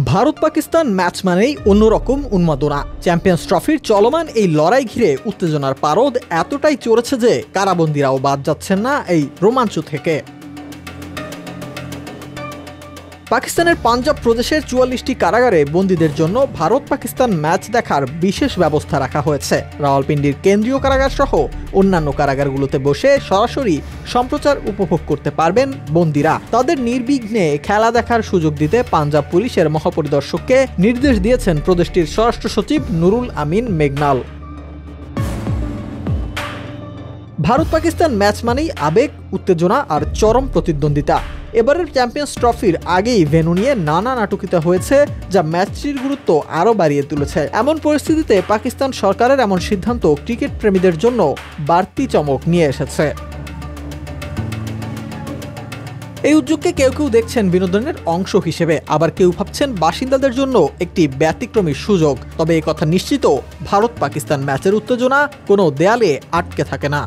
Bharat Pakistan match মানেই অন্যরকম উন্মাদনা। চ্যাম্পিয়ন্স ট্রফির চলমান এই লড়াই ঘিরে উত্তেজনার পারদ এতটাই চড়েছে যে কারাবন্দীরাও বাদ যাচ্ছেন না এই রোমাঞ্চ থেকে। পাকিস্তানের পাঞ্জাব প্রদেশের ৪৪টি কারাগারে বন্দীদের জন্য ভারত পাকিস্তান ম্যাচ দেখার বিশেষ ব্যবস্থা রাখা হয়েছে। রাওয়ালপিন্ডির কেন্দ্রীয় কারাগার সহ অন্যান্য কারাগারগুলোতে বসে সরাসরি সম্প্রচার উপভোগ করতে পারবেন বন্দীরা। তাদের নির্বিঘ্নে খেলা দেখার সুযোগ দিতে পাঞ্জাব পুলিশের মহাপরিদর্শককে নির্দেশ দিয়েছেন প্রদেশটির স্বরাষ্ট্র সচিব নুরুল আমিন মেঘনাল। ভারত পাকিস্তান ম্যাচ মানেই আবেগ, উত্তেজনা আর চরম প্রতিদ্বন্দ্বিতা। এবারের চ্যাম্পিয়ন্স ট্রফির আগেই ভেন্যু নিয়ে নানা নাটকিতা হয়েছে, যা ম্যাচটির গুরুত্ব আরও বাড়িয়ে তুলেছে। এমন পরিস্থিতিতে পাকিস্তান সরকারের এমন সিদ্ধান্ত ক্রিকেট প্রেমীদের জন্য বাড়তি চমক নিয়ে এসেছে। এই উদ্যোগকে কেউ কেউ দেখছেন বিনোদনের অংশ হিসেবে, আবার কেউ ভাবছেন বাসিন্দাদের জন্য একটি ব্যতিক্রমী সুযোগ। তবে এই কথা নিশ্চিত, ভারত পাকিস্তান ম্যাচের উত্তেজনা কোনো দেয়ালে আটকে থাকে না।